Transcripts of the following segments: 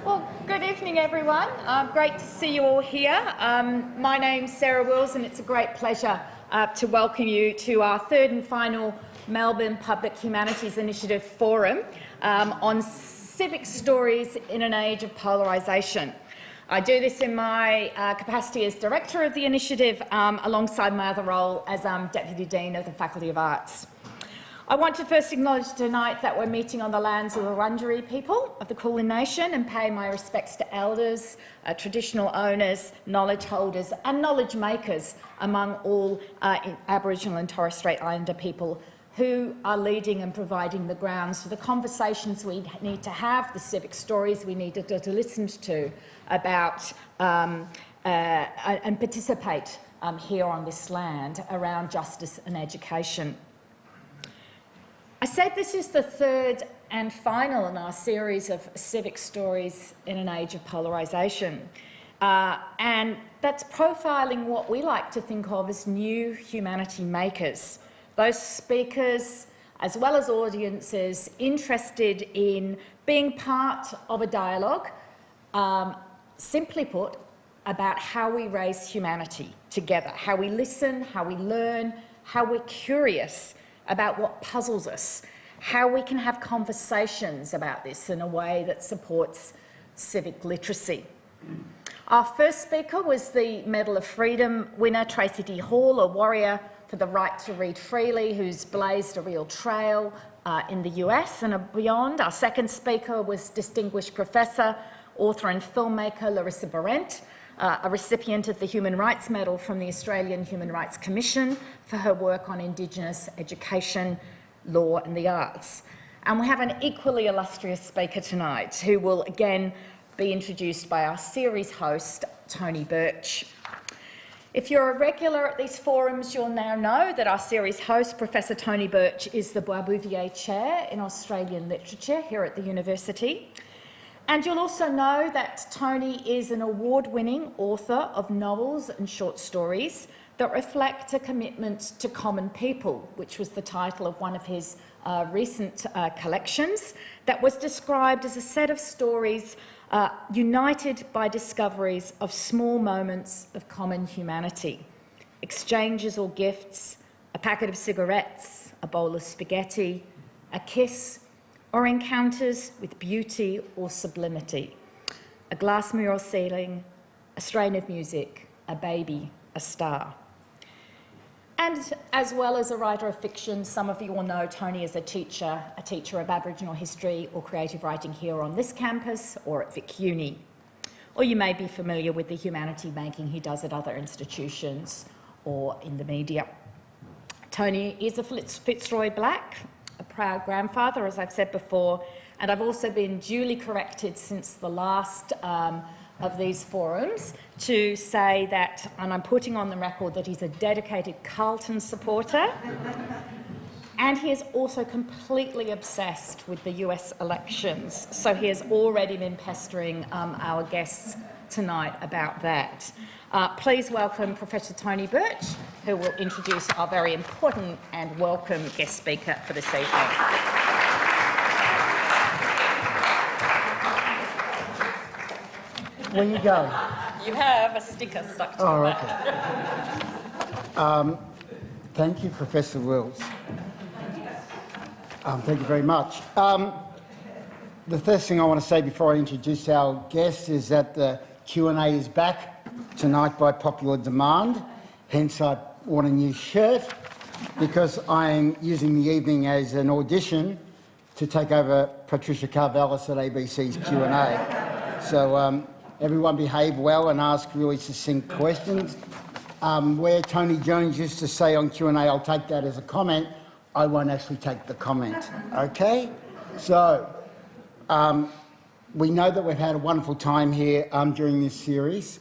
Well, good evening, everyone. Great to see you all here. My name's Sarah Wills, and it's a great pleasure to welcome you to our third and final Melbourne Public Humanities Initiative Forum on civic stories in an age of polarisation. I do this in my capacity as Director of the initiative alongside my other role as Deputy Dean of the Faculty of Arts. I want to first acknowledge tonight that we're meeting on the lands of the Wurundjeri people of the Kulin Nation and pay my respects to elders, traditional owners, knowledge holders and knowledge makers among all Aboriginal and Torres Strait Islander people who are leading and providing the grounds for the conversations we need to have, the civic stories we need to listen to about and participate here on this land around justice and education. I said this is the third and final in our series of civic stories in an age of polarisation, and that's profiling what we like to think of as new humanity makers, those speakers as well as audiences interested in being part of a dialogue, simply put, about how we raise humanity together, how we listen, how we learn, how we're curious about what puzzles us, how we can have conversations about this in a way that supports civic literacy. Our first speaker was the Medal of Freedom winner, Tracy D. Hall, a warrior for the right to read freely, who's blazed a real trail in the US and beyond. Our second speaker was distinguished professor, author and filmmaker Larissa Behrendt, a recipient of the Human Rights Medal from the Australian Human Rights Commission for her work on Indigenous education, law and the arts. And we have an equally illustrious speaker tonight who will again be introduced by our series host, Tony Birch. If you're a regular at these forums, you'll now know that our series host, Professor Tony Birch, is the Boisbouvier Chair in Australian Literature here at the university. And you'll also know that Tony is an award-winning author of novels and short stories that reflect a commitment to common people, which was the title of one of his recent collections that was described as a set of stories united by discoveries of small moments of common humanity, exchanges or gifts, a packet of cigarettes, a bowl of spaghetti, a kiss, or encounters with beauty or sublimity, a glass mural ceiling, a strain of music, a baby, a star. And as well as a writer of fiction, some of you will know Tony as a teacher of Aboriginal history or creative writing here on this campus or at Vic Uni. Or you may be familiar with the humanity making he does at other institutions or in the media. Tony is a Fitzroy Black, a proud grandfather, as I've said before, and I've also been duly corrected since the last of these forums to say that, and I'm putting on the record that he's a dedicated Carlton supporter, and he is also completely obsessed with the US elections. So he has already been pestering our guests tonight about that. Please welcome Professor Tony Birch, who will introduce our very important and welcome guest speaker for this evening. Where you going? You have a sticker stuck to your back. Okay. Thank you, Professor Wills. Thank you very much. The first thing I want to say before I introduce our guest is that the Q&A is back tonight by popular demand, hence I want a new shirt because I'm using the evening as an audition to take over Patricia Karvelas at ABC's Q&A. So everyone behave well and ask really succinct questions. Where Tony Jones used to say on Q&A, I'll take that as a comment, I won't actually take the comment, okay? So we know that we've had a wonderful time here during this series.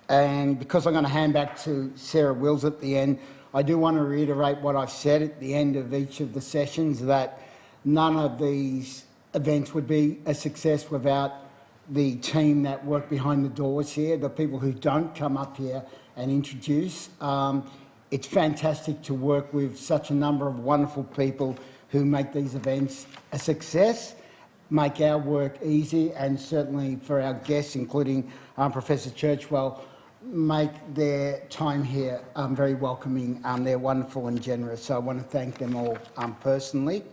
And because I'm going to hand back to Sarah Wills at the end, I do want to reiterate what I've said at the end of each of the sessions, that none of these events would be a success without the team that work behind the doors here, the people who don't come up here and introduce. It's fantastic to work with such a number of wonderful people who make these events a success. make our work easy, and certainly for our guests, including Professor Churchwell, make their time here very welcoming. They're wonderful and generous, so I want to thank them all personally.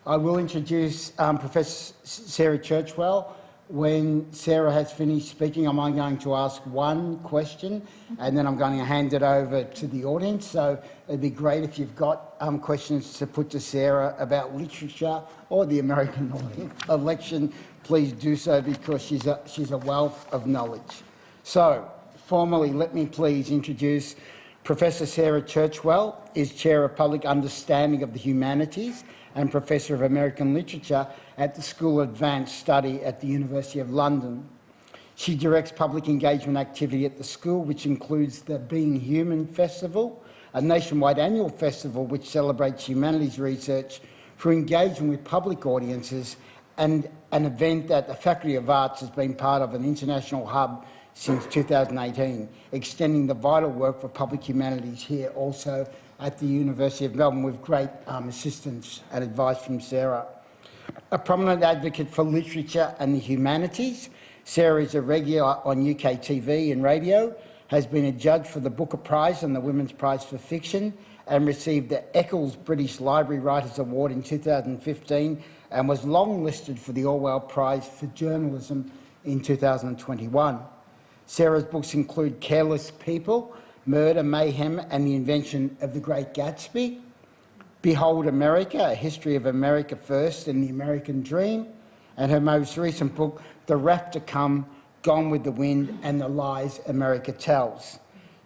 I will introduce Professor Sarah Churchwell. When Sarah has finished speaking, I'm going to ask one question and then I'm going to hand it over to the audience. So it'd be great if you've got questions to put to Sarah about literature or the American election, please do so, because she's a wealth of knowledge. So formally, let me please introduce Professor Sarah Churchwell is Chair of Public Understanding of the Humanities and Professor of American Literature at the School of Advanced Study at the University of London. She directs public engagement activity at the school, which includes the Being Human Festival, a nationwide annual festival which celebrates humanities research through engagement with public audiences, and an event that the Faculty of Arts has been part of an international hub since 2018, extending the vital work for public humanities here also at the University of Melbourne, with great assistance and advice from Sarah. A prominent advocate for literature and the humanities, Sarah is a regular on UK TV and radio, has been a judge for the Booker Prize and the Women's Prize for Fiction, and received the Eccles British Library Writers Award in 2015, and was long-listed for the Orwell Prize for Journalism in 2021. Sarah's books include Careless People, Murder, Mayhem and the Invention of the Great Gatsby, Behold America, A History of America First and the American Dream, and her most recent book, The Wrath to Come, Gone with the Wind and the Lies America Tells.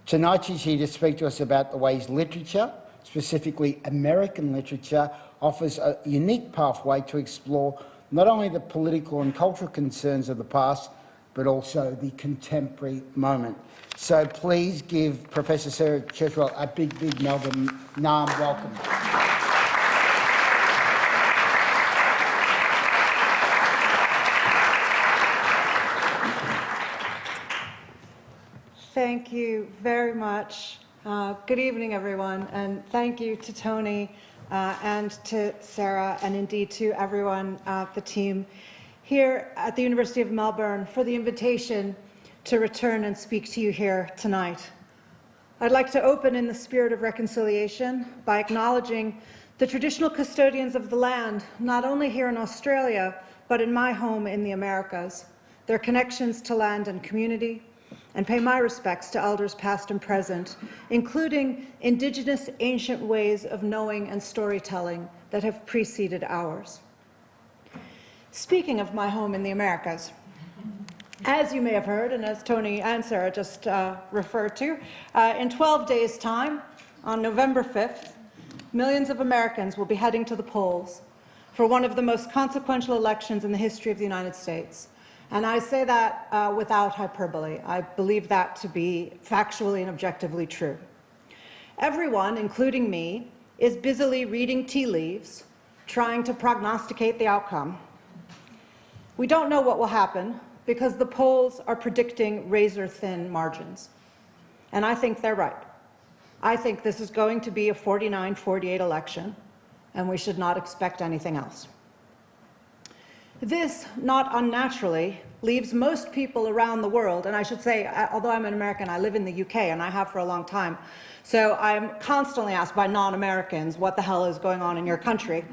Tonight she's here to speak to us about the ways literature, specifically American literature, offers a unique pathway to explore not only the political and cultural concerns of the past, but also the contemporary moment. So please give Professor Sarah Churchwell a big Melbourne Naam welcome. Thank you very much. Good evening, everyone, and thank you to Tony and to Sarah, and indeed to everyone, the team here at the University of Melbourne, for the invitation to return and speak to you here tonight. I'd like to open in the spirit of reconciliation by acknowledging the traditional custodians of the land, not only here in Australia, but in my home in the Americas, their connections to land and community, and pay my respects to elders past and present, including Indigenous ancient ways of knowing and storytelling that have preceded ours. Speaking of my home in the Americas, as you may have heard, and as Tony and Sarah just referred to, in 12 days' time, on November 5th, millions of Americans will be heading to the polls for one of the most consequential elections in the history of the United States. And I say that without hyperbole. I believe that to be factually and objectively true. Everyone, including me, is busily reading tea leaves, trying to prognosticate the outcome. We don't know what will happen because the polls are predicting razor-thin margins. And I think they're right. I think this is going to be a 49-48 election, and we should not expect anything else. This, not unnaturally, leaves most people around the world, and I should say, although I'm an American, I live in the UK, and I have for a long time, so I'm constantly asked by non-Americans, what the hell is going on in your country?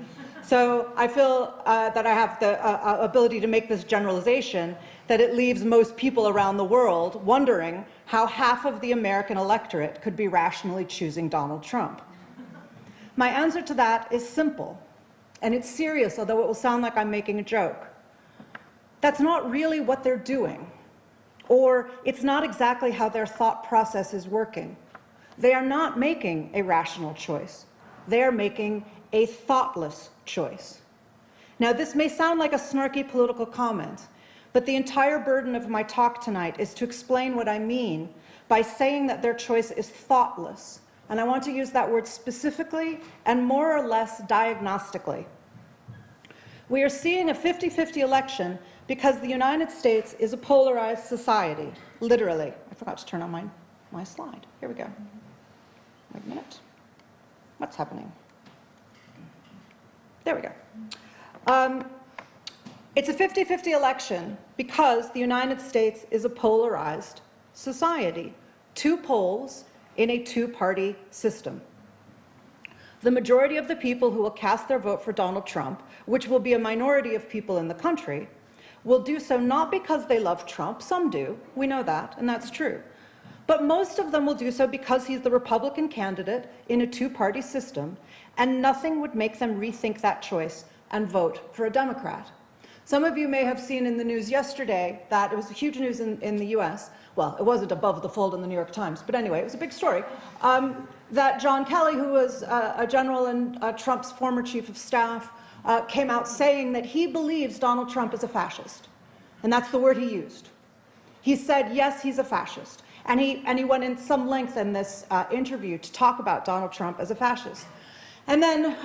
So I feel that I have the ability to make this generalization, that it leaves most people around the world wondering how half of the American electorate could be rationally choosing Donald Trump. My answer to that is simple, and it's serious, although it will sound like I'm making a joke. That's not really what they're doing, or it's not exactly how their thought process is working. They are not making a rational choice. They are making a thoughtless choice. Now, this may sound like a snarky political comment, but the entire burden of my talk tonight is to explain what I mean by saying that their choice is thoughtless. And I want to use that word specifically and more or less diagnostically. We are seeing a 50-50 election because the United States is a polarized society, literally. I forgot to turn on my slide. Here we go. Wait a minute. What's happening? There we go. It's a 50-50 election because the United States is a polarized society, two poles in a two-party system. The majority of the people who will cast their vote for Donald Trump, which will be a minority of people in the country, will do so not because they love Trump, some do, we know that, and that's true, but most of them will do so because he's the Republican candidate in a two-party system, and nothing would make them rethink that choice and vote for a Democrat. Some of you may have seen in the news yesterday that it was huge news in the US. Well, it wasn't above the fold in the New York Times, but anyway, it was a big story. That John Kelly, who was a general and Trump's former chief of staff, came out saying that he believes Donald Trump is a fascist. And that's the word he used. He said, yes, he's a fascist. And he went in some length in this interview to talk about Donald Trump as a fascist. And then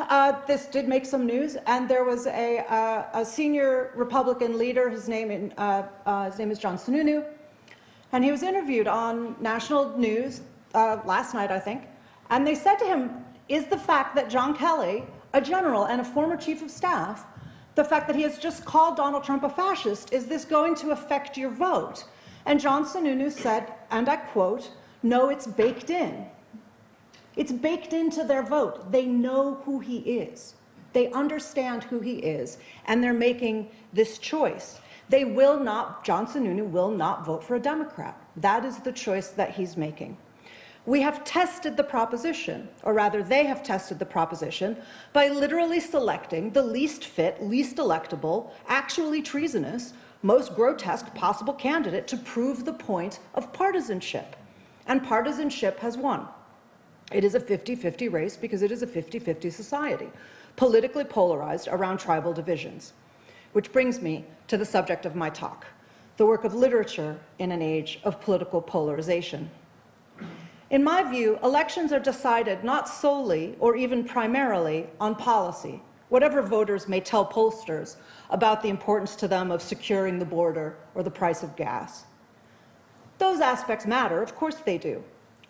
this did make some news, and there was a senior Republican leader, his name is John Sununu, and he was interviewed on national news last night, I think, and they said to him, is the fact that John Kelly, a general and a former chief of staff, the fact that he has just called Donald Trump a fascist, is this going to affect your vote? And John Sununu said, and I quote, no, it's baked in. It's baked into their vote. They know who he is. They understand who he is, and they're making this choice. They will not, John Sununu will not vote for a Democrat. That is the choice that he's making. We have tested the proposition, or rather they have tested the proposition, by literally selecting the least fit, least electable, actually treasonous, most grotesque possible candidate to prove the point of partisanship. And partisanship has won. It is a 50-50 race because it is a 50-50 society, politically polarized around tribal divisions. Which brings me to the subject of my talk, the work of literature in an age of political polarization. In my view, elections are decided not solely or even primarily on policy, whatever voters may tell pollsters about the importance to them of securing the border or the price of gas. Those aspects matter, of course they do.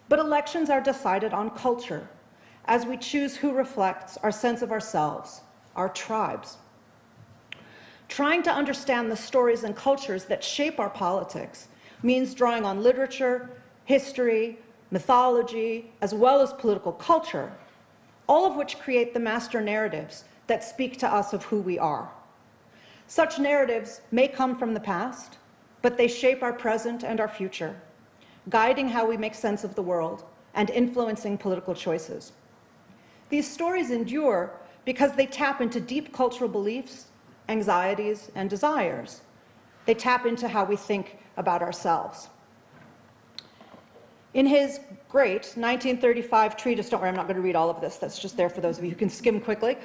But elections are decided on culture, as we choose who reflects our sense of ourselves, our tribes. Trying to understand the stories and cultures that shape our politics means drawing on literature, history, mythology, as well as political culture, all of which create the master narratives that speak to us of who we are. Such narratives may come from the past, but they shape our present and our future, guiding how we make sense of the world and influencing political choices. These stories endure because they tap into deep cultural beliefs, anxieties, and desires. They tap into how we think about ourselves. In his great 1935 treatise, don't worry, I'm not going to read all of this, that's just there for those of you who can skim quickly,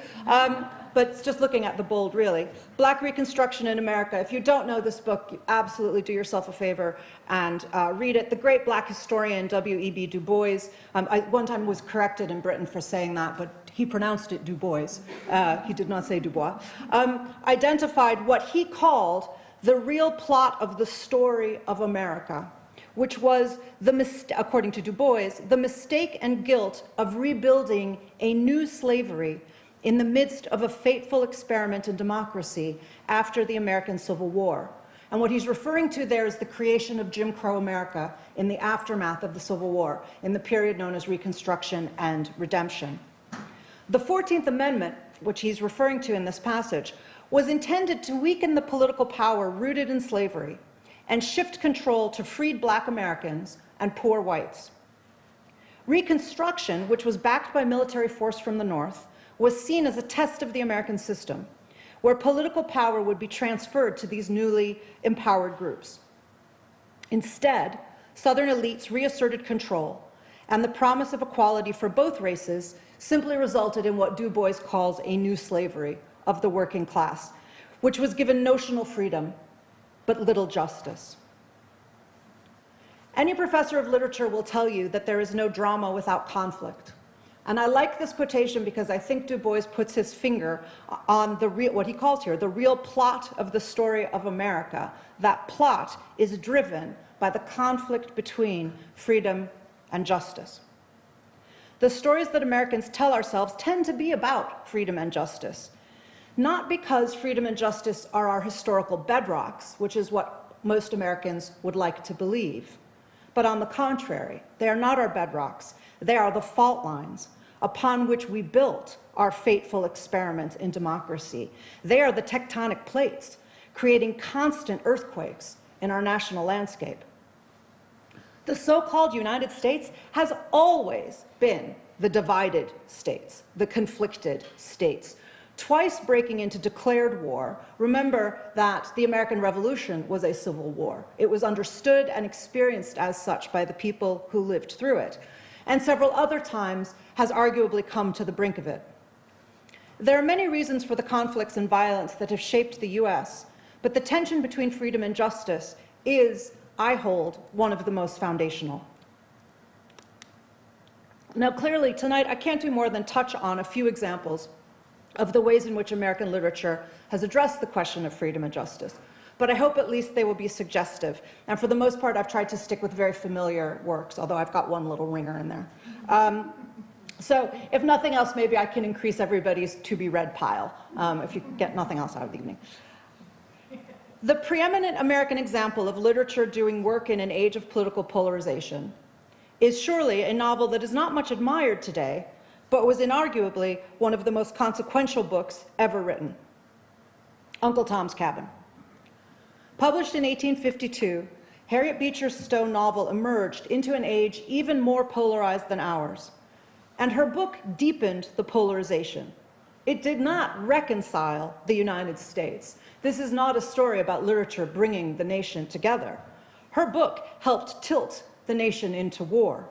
but just looking at the bold, really. Black Reconstruction in America. If you don't know this book, you absolutely do yourself a favor and read it. The great black historian W.E.B. Du Bois, I one time was corrected in Britain for saying that, but he pronounced it Du Bois. He did not say Du Bois. Identified what he called the real plot of the story of America, which was, according to Du Bois, the mistake and guilt of rebuilding a new slavery in the midst of a fateful experiment in democracy after the American Civil War. And what he's referring to there is the creation of Jim Crow America in the aftermath of the Civil War, in the period known as Reconstruction and Redemption. The 14th Amendment, which he's referring to in this passage, was intended to weaken the political power rooted in slavery and shift control to freed black Americans and poor whites. Reconstruction, which was backed by military force from the North, was seen as a test of the American system, where political power would be transferred to these newly empowered groups. Instead, Southern elites reasserted control, and the promise of equality for both races simply resulted in what Du Bois calls a new slavery of the working class, which was given notional freedom, but little justice. Any professor of literature will tell you that there is no drama without conflict. And I like this quotation because I think Du Bois puts his finger on what he calls here, the real plot of the story of America. That plot is driven by the conflict between freedom and justice. The stories that Americans tell ourselves tend to be about freedom and justice. not because freedom and justice are our historical bedrocks, which is what most Americans would like to believe, but on the contrary, they are not our bedrocks. They are the fault lines upon which we built our fateful experiment in democracy. They are the tectonic plates creating constant earthquakes in our national landscape. The so-called United States has always been the divided states, the conflicted states, twice breaking into declared war. Remember that the American Revolution was a civil war. It was understood and experienced as such by the people who lived through it, and several other times has arguably come to the brink of it. There are many reasons for the conflicts and violence that have shaped the US, but the tension between freedom and justice is, I hold, one of the most foundational. Now, clearly, tonight I can't do more than touch on a few examples of the ways in which American literature has addressed the question of freedom and justice, but I hope at least they will be suggestive. And for the most part, I've tried to stick with very familiar works, although I've got one little ringer in there. So if nothing else, maybe I can increase everybody's to-be-read pile, if you get nothing else out of the evening. The preeminent American example of literature doing work in an age of political polarization is surely a novel that is not much admired today, but was inarguably one of the most consequential books ever written. Uncle Tom's Cabin. Published in 1852, Harriet Beecher Stowe novel emerged into an age even more polarized than ours, and her book deepened the polarization. It did not reconcile the United States. This is not a story about literature bringing the nation together. Her book helped tilt the nation into war.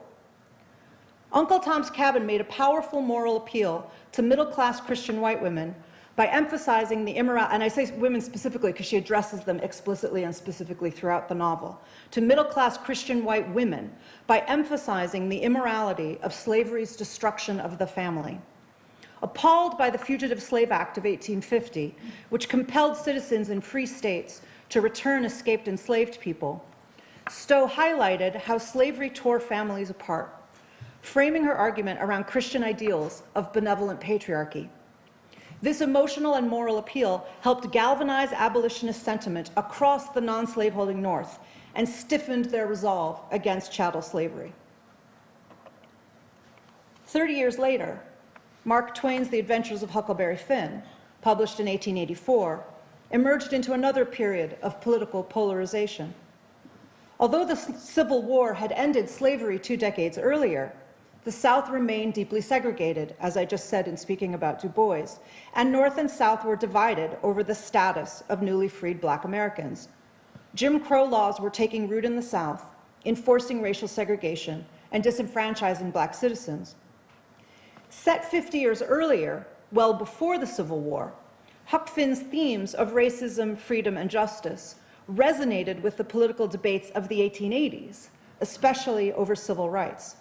Uncle Tom's Cabin made a powerful moral appeal to middle-class Christian white women by emphasizing the immorality, and I say women specifically because she addresses them explicitly and specifically throughout the novel, to middle-class Christian white women by emphasizing the immorality of slavery's destruction of the family. Appalled by the Fugitive Slave Act of 1850, which compelled citizens in free states to return escaped enslaved people, Stowe highlighted how slavery tore families apart, framing her argument around Christian ideals of benevolent patriarchy. This emotional and moral appeal helped galvanize abolitionist sentiment across the non-slaveholding North and stiffened their resolve against chattel slavery. 30 years later, Mark Twain's The Adventures of Huckleberry Finn, published in 1884, emerged into another period of political polarization. Although the Civil War had ended slavery 2 decades earlier, the South remained deeply segregated, as I just said in speaking about Du Bois, and North and South were divided over the status of newly freed Black Americans. Jim Crow laws were taking root in the South, enforcing racial segregation and disenfranchising Black citizens. Set 50 years earlier, well before the Civil War, Huck Finn's themes of racism, freedom, and justice resonated with the political debates of the 1880s, especially over civil rights.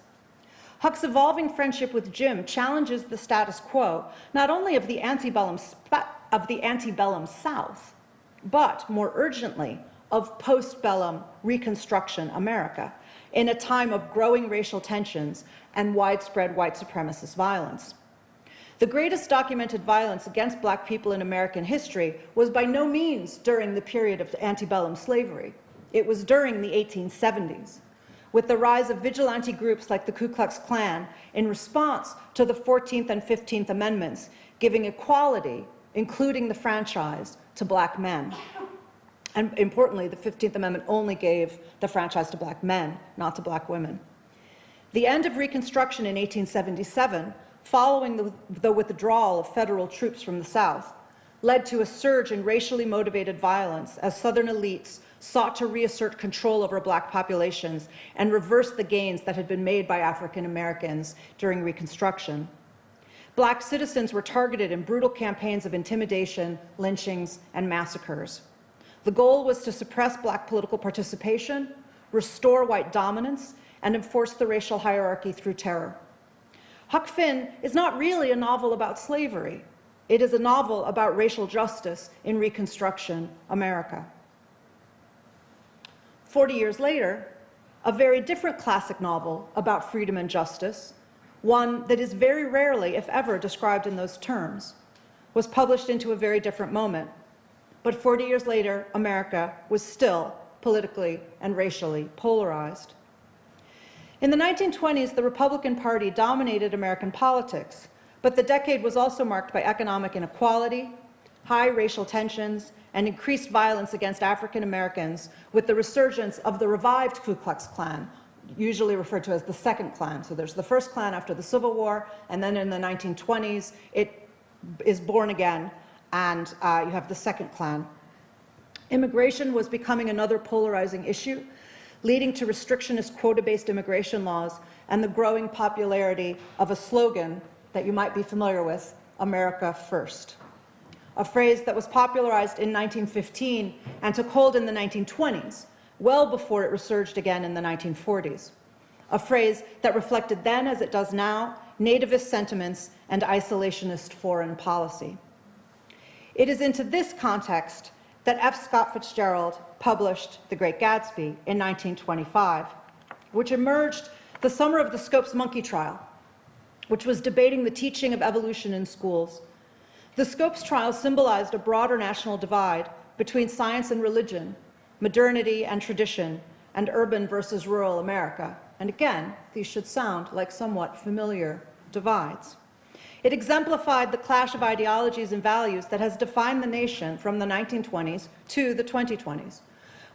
Huck's evolving friendship with Jim challenges the status quo, not only of the antebellum South, but more urgently, of postbellum Reconstruction America, in a time of growing racial tensions and widespread white supremacist violence. The greatest documented violence against Black people in American history was by no means during the period of antebellum slavery. It was during the 1870s, with the rise of vigilante groups like the Ku Klux Klan in response to the 14th and 15th Amendments, giving equality, including the franchise, to Black men. And importantly, the 15th Amendment only gave the franchise to Black men, not to Black women. The end of Reconstruction in 1877, following the withdrawal of federal troops from the South, led to a surge in racially motivated violence as Southern elites sought to reassert control over Black populations and reverse the gains that had been made by African Americans during Reconstruction. Black citizens were targeted in brutal campaigns of intimidation, lynchings, and massacres. The goal was to suppress Black political participation, restore white dominance, and enforce the racial hierarchy through terror. Huck Finn is not really a novel about slavery. It is a novel about racial justice in Reconstruction America. 40 years later, a very different classic novel about freedom and justice, one that is very rarely, if ever, described in those terms, was published into a very different moment. But 40 years later, America was still politically and racially polarized. In the 1920s, the Republican Party dominated American politics, but the decade was also marked by economic inequality, high racial tensions, and increased violence against African Americans with the resurgence of the revived Ku Klux Klan, usually referred to as the Second Klan. So there's the first Klan after the Civil War, and then in the 1920s, it is born again, and you have the Second Klan. Immigration was becoming another polarizing issue, leading to restrictionist quota-based immigration laws and the growing popularity of a slogan that you might be familiar with, America First, a phrase that was popularized in 1915 and took hold in the 1920s, well before it resurged again in the 1940s, a phrase that reflected then, as it does now, nativist sentiments and isolationist foreign policy. It is into this context that F. Scott Fitzgerald published The Great Gatsby in 1925, which emerged the summer of the Scopes Monkey trial, which was debating the teaching of evolution in schools. The Scopes trial symbolized a broader national divide between science and religion, modernity and tradition, and urban versus rural America. And again, these should sound like somewhat familiar divides. It exemplified the clash of ideologies and values that has defined the nation from the 1920s to the 2020s,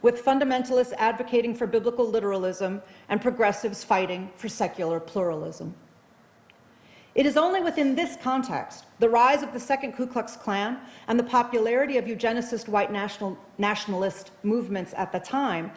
with fundamentalists advocating for biblical literalism and progressives fighting for secular pluralism. It is only within this context, the rise of the Second Ku Klux Klan and the popularity of eugenicist white nationalist movements at the time,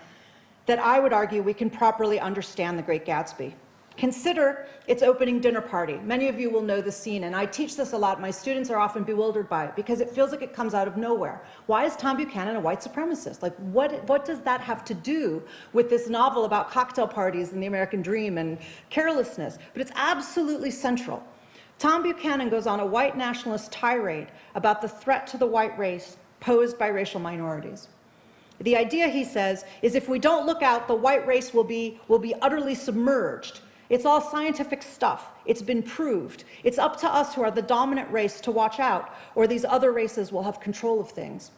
that I would argue we can properly understand The Great Gatsby. Consider its opening dinner party. Many of you will know the scene, and I teach this a lot. My students are often bewildered by it because it feels like it comes out of nowhere. Why is Tom Buchanan a white supremacist? Like, what does that have to do with this novel about cocktail parties and the American dream and carelessness? But it's absolutely central. Tom Buchanan goes on a white nationalist tirade about the threat to the white race posed by racial minorities. The idea, he says, is if we don't look out, the white race will be utterly submerged. It's all scientific stuff. It's been proved. It's up to us who are the dominant race to watch out, or these other races will have control of things.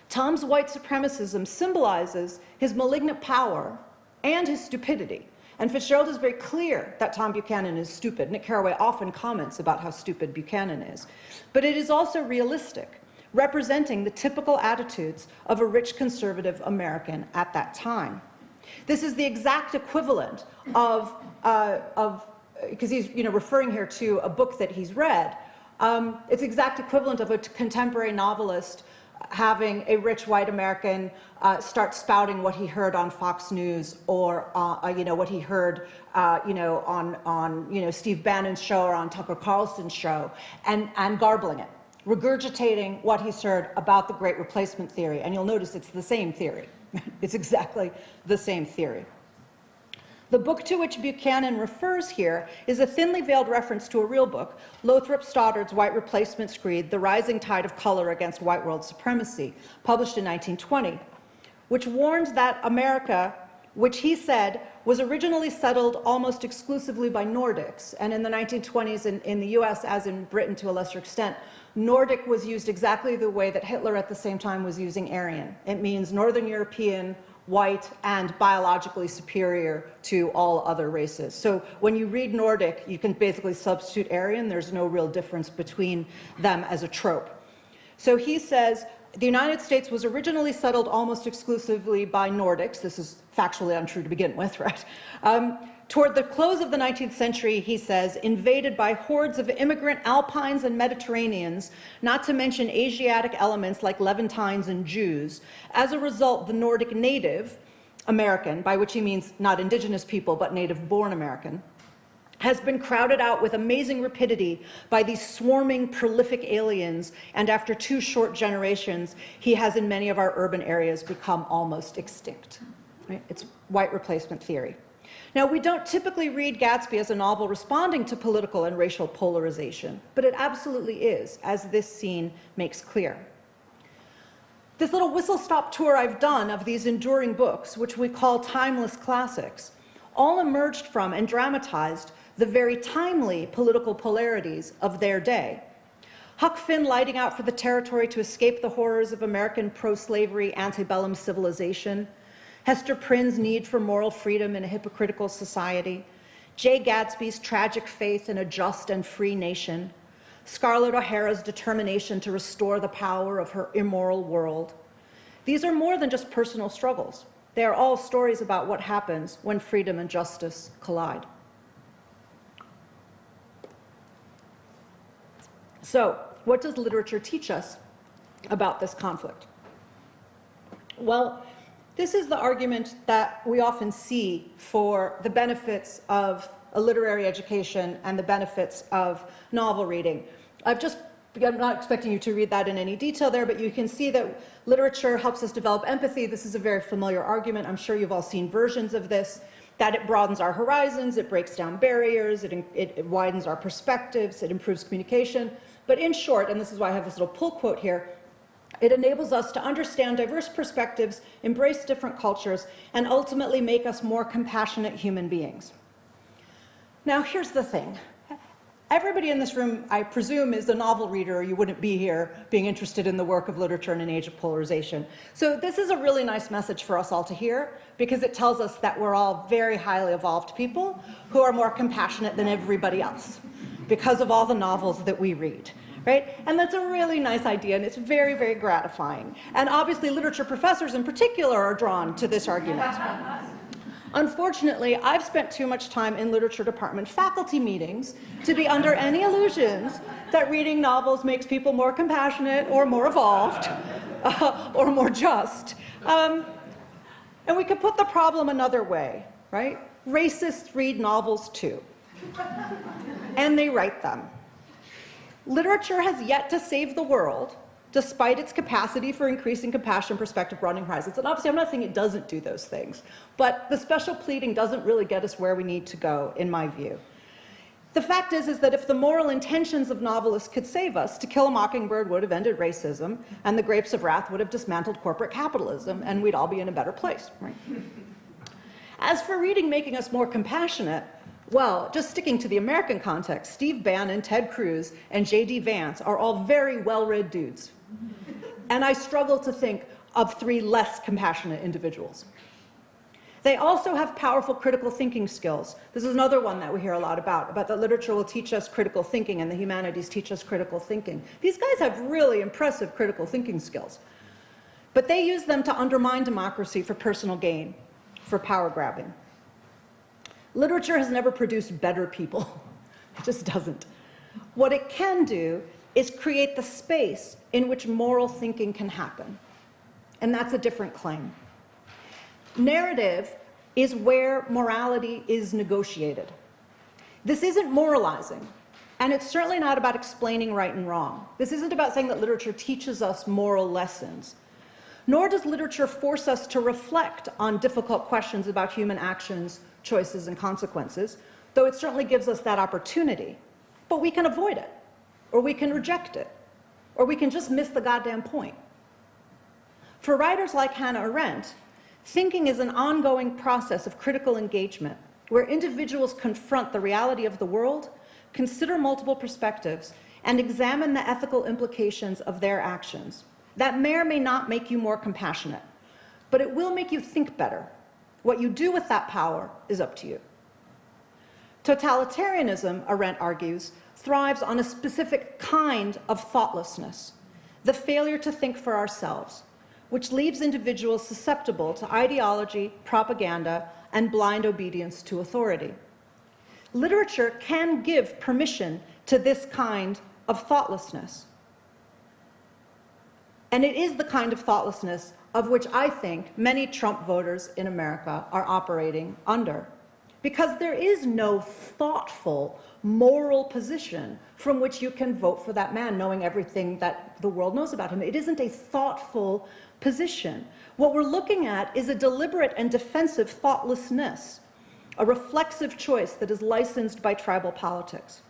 Tom's white supremacism symbolizes his malignant power and his stupidity. And Fitzgerald is very clear that Tom Buchanan is stupid. Nick Carraway often comments about how stupid Buchanan is. But it is also realistic, representing the typical attitudes of a rich conservative American at that time. This is the exact equivalent of because he's referring here to a book that he's read. It's the exact equivalent of a contemporary novelist having a rich white American start spouting what he heard on Fox News or what he heard on Steve Bannon's show or on Tucker Carlson's show and garbling it, regurgitating what he's heard about the Great Replacement theory. And you'll notice it's the same theory. It's exactly the same theory. The book to which Buchanan refers here is a thinly veiled reference to a real book, Lothrop Stoddard's White Replacement Screed, The Rising Tide of Color Against White World Supremacy, published in 1920, which warned that America, which he said was originally settled almost exclusively by Nordics, and in the 1920s in the US, as in Britain to a lesser extent, Nordic was used exactly the way that Hitler at the same time was using Aryan. It means Northern European, white, and biologically superior to all other races. So when you read Nordic, you can basically substitute Aryan. There's no real difference between them as a trope. So he says, the United States was originally settled almost exclusively by Nordics. This is factually untrue to begin with, right? Toward the close of the 19th century, he says, invaded by hordes of immigrant Alpines and Mediterraneans, not to mention Asiatic elements like Levantines and Jews. As a result, the Nordic native American, by which he means not indigenous people, but native-born American, has been crowded out with amazing rapidity by these swarming, prolific aliens, and after 2 short generations, he has in many of our urban areas become almost extinct. Right? It's white replacement theory. Now, we don't typically read Gatsby as a novel responding to political and racial polarization, but it absolutely is, as this scene makes clear. This little whistle-stop tour I've done of these enduring books, which we call timeless classics, all emerged from and dramatized the very timely political polarities of their day. Huck Finn lighting out for the territory to escape the horrors of American pro-slavery antebellum civilization, Hester Prynne's need for moral freedom in a hypocritical society, Jay Gatsby's tragic faith in a just and free nation, Scarlett O'Hara's determination to restore the power of her immoral world. These are more than just personal struggles. They are all stories about what happens when freedom and justice collide. So, what does literature teach us about this conflict? Well, this is the argument that we often see for the benefits of a literary education and the benefits of novel reading. I'm not expecting you to read that in any detail there, but you can see that literature helps us develop empathy. This is a very familiar argument. I'm sure you've all seen versions of this, that it broadens our horizons, it breaks down barriers, it widens our perspectives, it improves communication. But in short, and this is why I have this little pull quote here, it enables us to understand diverse perspectives, embrace different cultures, and ultimately make us more compassionate human beings. Now, here's the thing. Everybody in this room, I presume, is a novel reader, or you wouldn't be here being interested in the work of literature in an age of polarization. So this is a really nice message for us all to hear, because it tells us that we're all very highly evolved people who are more compassionate than everybody else, because of all the novels that we read. Right? And that's a really nice idea, and it's very, very gratifying. And obviously, literature professors in particular are drawn to this argument. Unfortunately, I've spent too much time in literature department faculty meetings to be under any illusions that reading novels makes people more compassionate or more evolved or more just. And we could put the problem another way, right? Racists read novels too, and they write them. Literature has yet to save the world, despite its capacity for increasing compassion, perspective, broadening horizons. And obviously, I'm not saying it doesn't do those things, but the special pleading doesn't really get us where we need to go, in my view. The fact is that if the moral intentions of novelists could save us, To Kill a Mockingbird would have ended racism, and The Grapes of Wrath would have dismantled corporate capitalism, and we'd all be in a better place, right? As for reading making us more compassionate, well, just sticking to the American context, Steve Bannon, Ted Cruz, and J.D. Vance are all very well-read dudes. And I struggle to think of 3 less compassionate individuals. They also have powerful critical thinking skills. This is another one that we hear a lot about that literature will teach us critical thinking and the humanities teach us critical thinking. These guys have really impressive critical thinking skills. But they use them to undermine democracy for personal gain, for power grabbing. Literature has never produced better people. It just doesn't. What it can do is create the space in which moral thinking can happen. And that's a different claim. Narrative is where morality is negotiated. This isn't moralizing, and it's certainly not about explaining right and wrong. This isn't about saying that literature teaches us moral lessons. Nor does literature force us to reflect on difficult questions about human actions, choices, and consequences, though it certainly gives us that opportunity. But we can avoid it, or we can reject it, or we can just miss the goddamn point. For writers like Hannah Arendt, thinking is an ongoing process of critical engagement, where individuals confront the reality of the world, consider multiple perspectives, and examine the ethical implications of their actions. That may or may not make you more compassionate, but it will make you think better. What you do with that power is up to you. Totalitarianism, Arendt argues, thrives on a specific kind of thoughtlessness, the failure to think for ourselves, which leaves individuals susceptible to ideology, propaganda, and blind obedience to authority. Literature can give permission to this kind of thoughtlessness. And it is the kind of thoughtlessness of which I think many Trump voters in America are operating under. Because there is no thoughtful, moral position from which you can vote for that man, knowing everything that the world knows about him. It isn't a thoughtful position. What we're looking at is a deliberate and defensive thoughtlessness, a reflexive choice that is licensed by tribal politics.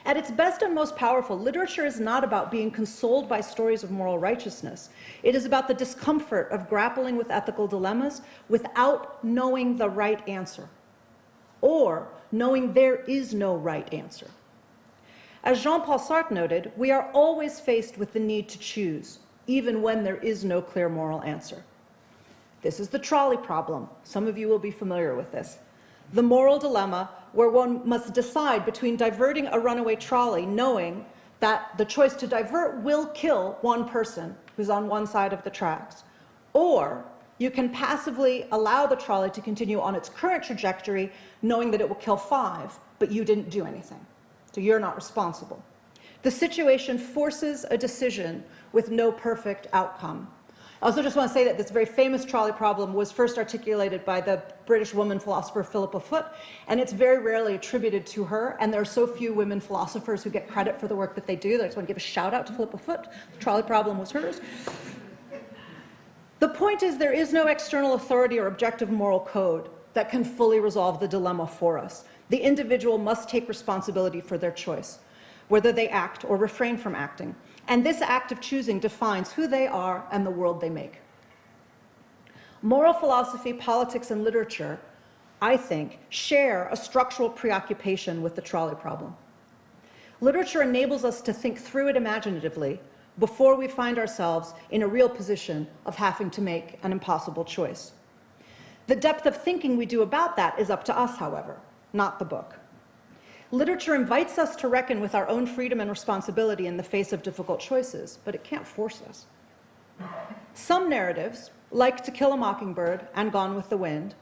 At its best and most powerful, literature is not about being consoled by stories of moral righteousness. It is about the discomfort of grappling with ethical dilemmas without knowing the right answer, or knowing there is no right answer. As Jean-Paul Sartre noted, we are always faced with the need to choose, even when there is no clear moral answer. This is the trolley problem. Some of you will be familiar with this. The moral dilemma where one must decide between diverting a runaway trolley, knowing that the choice to divert will kill one person who's on one side of the tracks, or you can passively allow the trolley to continue on its current trajectory, knowing that it will kill 5, but you didn't do anything. So you're not responsible. The situation forces a decision with no perfect outcome. I also just want to say that this very famous trolley problem was first articulated by the British woman philosopher Philippa Foot, and it's very rarely attributed to her, and there are so few women philosophers who get credit for the work that they do that I just want to give a shout out to Philippa Foot. The trolley problem was hers. The point is, there is no external authority or objective moral code that can fully resolve the dilemma for us. The individual must take responsibility for their choice, whether they act or refrain from acting. And this act of choosing defines who they are and the world they make. Moral philosophy, politics, and literature, I think, share a structural preoccupation with the trolley problem. Literature enables us to think through it imaginatively before we find ourselves in a real position of having to make an impossible choice. The depth of thinking we do about that is up to us, however, not the book. Literature invites us to reckon with our own freedom and responsibility in the face of difficult choices, but it can't force us. Some narratives, like To Kill a Mockingbird and Gone with the Wind,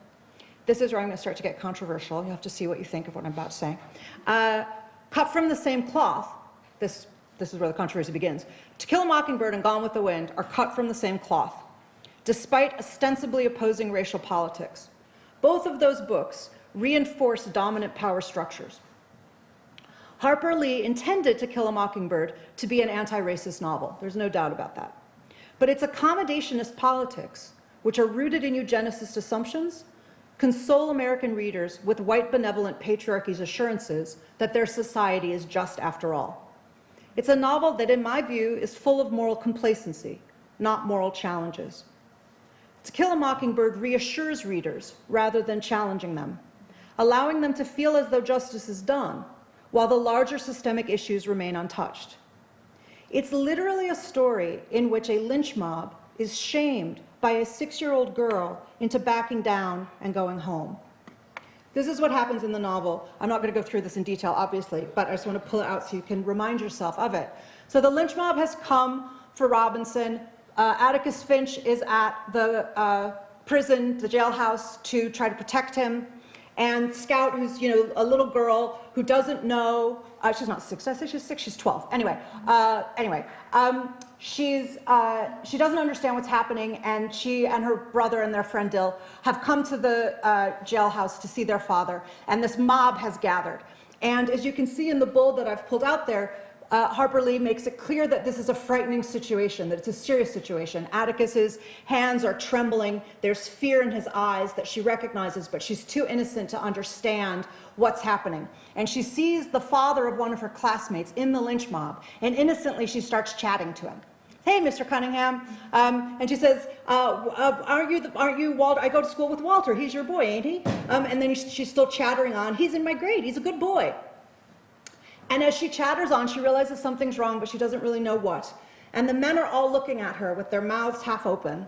this is where I'm going to start to get controversial. You have to see what you think of what I'm about to say. Cut from the same cloth, this is where the controversy begins. To Kill a Mockingbird and Gone with the Wind are cut from the same cloth, despite ostensibly opposing racial politics. Both of those books reinforce dominant power structures. Harper Lee intended To Kill a Mockingbird to be an anti-racist novel. There's no doubt about that. But its accommodationist politics, which are rooted in eugenicist assumptions, console American readers with white benevolent patriarchy's assurances that their society is just after all. It's a novel that, in my view, is full of moral complacency, not moral challenges. To Kill a Mockingbird reassures readers rather than challenging them, allowing them to feel as though justice is done, while the larger systemic issues remain untouched. It's literally a story in which a lynch mob is shamed by a 6-year-old girl into backing down and going home. This is what happens in the novel. I'm not going to go through this in detail, obviously, but I just want to pull it out so you can remind yourself of it. So the lynch mob has come for Robinson. Atticus Finch is at the prison, the jailhouse, to try to protect him. And Scout, who's a little girl who doesn't know, she's not 6, did I say she's 6? She's 12. Anyway, she doesn't understand what's happening, and she and her brother and their friend Dill have come to the jailhouse to see their father, and this mob has gathered. And as you can see in the bold that I've pulled out there, Harper Lee makes it clear that this is a frightening situation, that it's a serious situation. Atticus's hands are trembling. There's fear in his eyes that she recognizes, but she's too innocent to understand what's happening. And she sees the father of one of her classmates in the lynch mob, and innocently she starts chatting to him. Hey, Mr. Cunningham. And she says, aren't you Walter? I go to school with Walter. He's your boy, ain't he? And then she's still chattering on. He's in my grade. He's a good boy. And as she chatters on, she realizes something's wrong, but she doesn't really know what. And the men are all looking at her with their mouths half open.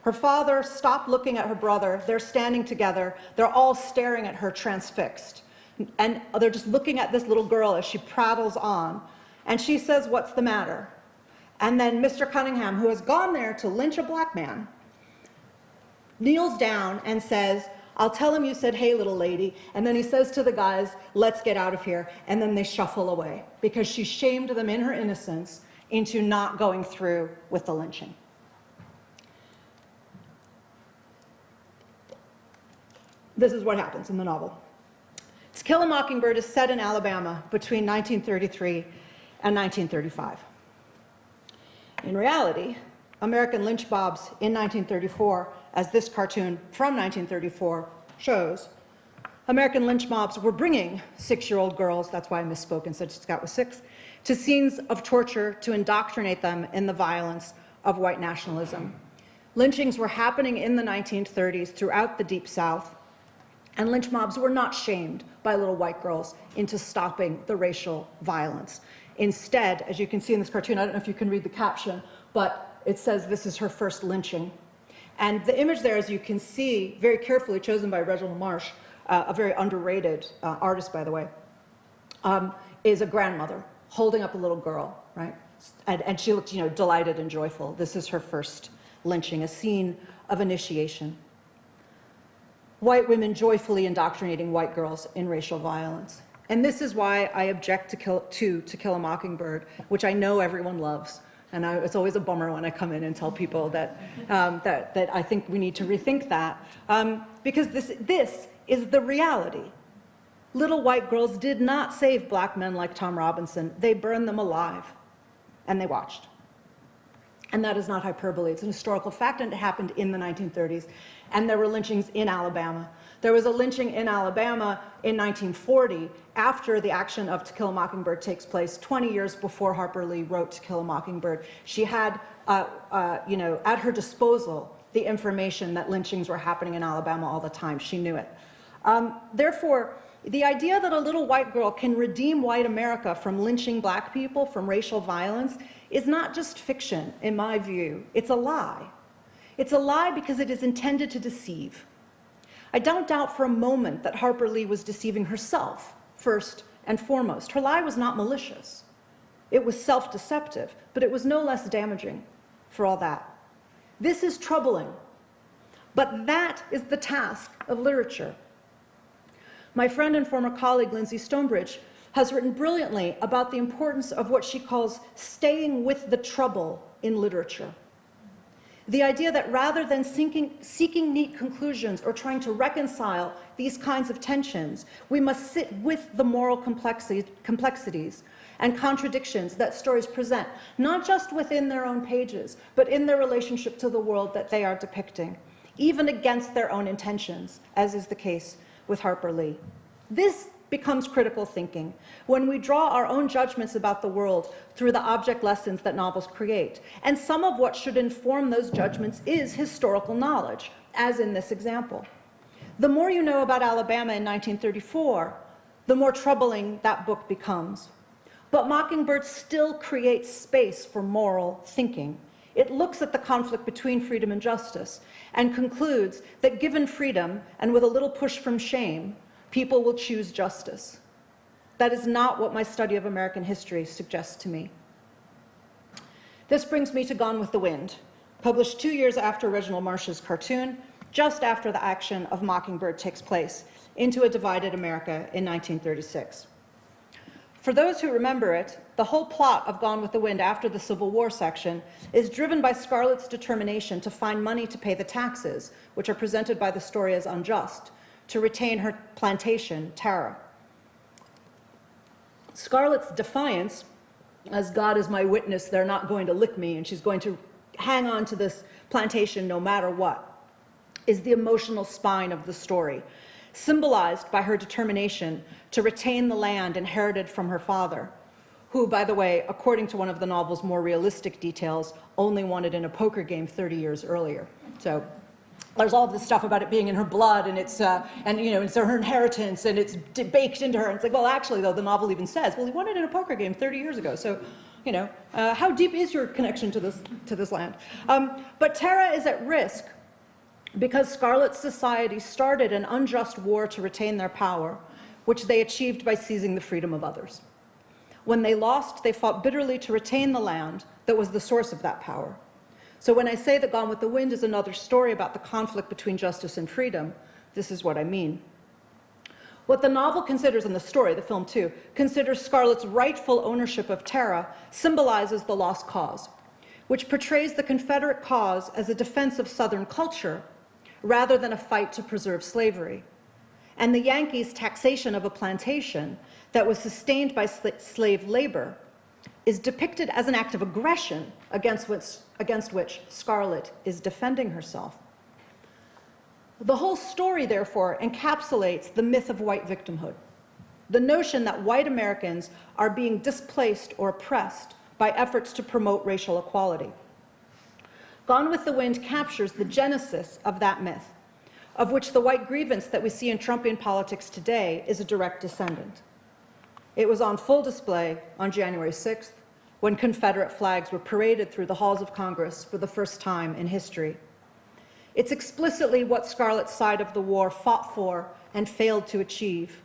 Her father stopped looking at her brother. They're standing together. They're all staring at her transfixed. And they're just looking at this little girl as she prattles on. And she says, "What's the matter?" And then Mr. Cunningham, who has gone there to lynch a black man, kneels down and says, "I'll tell him you said, 'Hey, little lady.'" And then he says to the guys, "Let's get out of here." And then they shuffle away because she shamed them in her innocence into not going through with the lynching. This is what happens in the novel. To Kill a Mockingbird is set in Alabama between 1933 and 1935. In reality, American lynch mobs in 1934, as this cartoon from 1934 shows, American lynch mobs were bringing 6-year-old girls, that's why I misspoke and said Scott was 6, to scenes of torture to indoctrinate them in the violence of white nationalism. Lynchings were happening in the 1930s throughout the Deep South, and lynch mobs were not shamed by little white girls into stopping the racial violence. Instead, as you can see in this cartoon, I don't know if you can read the caption, but it says this is her first lynching. And the image there, as you can see, very carefully chosen by Reginald Marsh, a very underrated artist, by the way, is a grandmother holding up a little girl, right? And she looked, delighted and joyful. This is her first lynching, a scene of initiation. White women joyfully indoctrinating white girls in racial violence. And this is why I object to Kill a Mockingbird, which I know everyone loves. And it's always a bummer when I come in and tell people that, that I think we need to rethink that. Because this is the reality. Little white girls did not save black men like Tom Robinson. They burned them alive. And they watched. And that is not hyperbole. It's an historical fact, and it happened in the 1930s. And there were lynchings in Alabama. There was a lynching in Alabama in 1940 after the action of To Kill a Mockingbird takes place, 20 years before Harper Lee wrote To Kill a Mockingbird. She had, at her disposal the information that lynchings were happening in Alabama all the time. She knew it. Therefore, the idea that a little white girl can redeem white America from lynching black people, from racial violence, is not just fiction, in my view. It's a lie. It's a lie because it is intended to deceive. I don't doubt for a moment that Harper Lee was deceiving herself, first and foremost. Her lie was not malicious. It was self-deceptive, but it was no less damaging for all that. This is troubling, but that is the task of literature. My friend and former colleague, Lindsay Stonebridge, has written brilliantly about the importance of what she calls staying with the trouble in literature. The idea that rather than seeking neat conclusions or trying to reconcile these kinds of tensions, we must sit with the moral complexities and contradictions that stories present, not just within their own pages, but in their relationship to the world that they are depicting, even against their own intentions, as is the case with Harper Lee. This becomes critical thinking when we draw our own judgments about the world through the object lessons that novels create. And some of what should inform those judgments is historical knowledge, as in this example. The more you know about Alabama in 1934, the more troubling that book becomes. But Mockingbird still creates space for moral thinking. It looks at the conflict between freedom and justice and concludes that given freedom and with a little push from shame, people will choose justice. That is not what my study of American history suggests to me. This brings me to Gone with the Wind, published 2 years after Reginald Marsh's cartoon, just after the action of Mockingbird takes place, into a divided America in 1936. For those who remember it, the whole plot of Gone with the Wind after the Civil War section is driven by Scarlett's determination to find money to pay the taxes, which are presented by the story as unjust, to retain her plantation, Tara. Scarlett's defiance, as God is my witness, they're not going to lick me, and she's going to hang on to this plantation no matter what, is the emotional spine of the story, symbolized by her determination to retain the land inherited from her father, who, by the way, according to one of the novel's more realistic details, only won it in a poker game 30 years earlier. So there's all this stuff about it being in her blood, and it's it's her inheritance, and it's baked into her. And it's like, well, actually, though, the novel even says, well, he won it in a poker game 30 years ago. So, how deep is your connection to this land? But Tara is at risk because Scarlett's society started an unjust war to retain their power, which they achieved by seizing the freedom of others. When they lost, they fought bitterly to retain the land that was the source of that power. So when I say that Gone with the Wind is another story about the conflict between justice and freedom, this is what I mean. What the novel considers, and the story, the film too, considers Scarlett's rightful ownership of Tara symbolizes the lost cause, which portrays the Confederate cause as a defense of Southern culture rather than a fight to preserve slavery. And the Yankees' taxation of a plantation that was sustained by slave labor is depicted as an act of aggression against which Scarlett is defending herself. The whole story, therefore, encapsulates the myth of white victimhood, the notion that white Americans are being displaced or oppressed by efforts to promote racial equality. Gone with the Wind captures the genesis of that myth, of which the white grievance that we see in Trumpian politics today is a direct descendant. It was on full display on January 6th, when Confederate flags were paraded through the halls of Congress for the first time in history. It's explicitly what Scarlett's side of the war fought for and failed to achieve.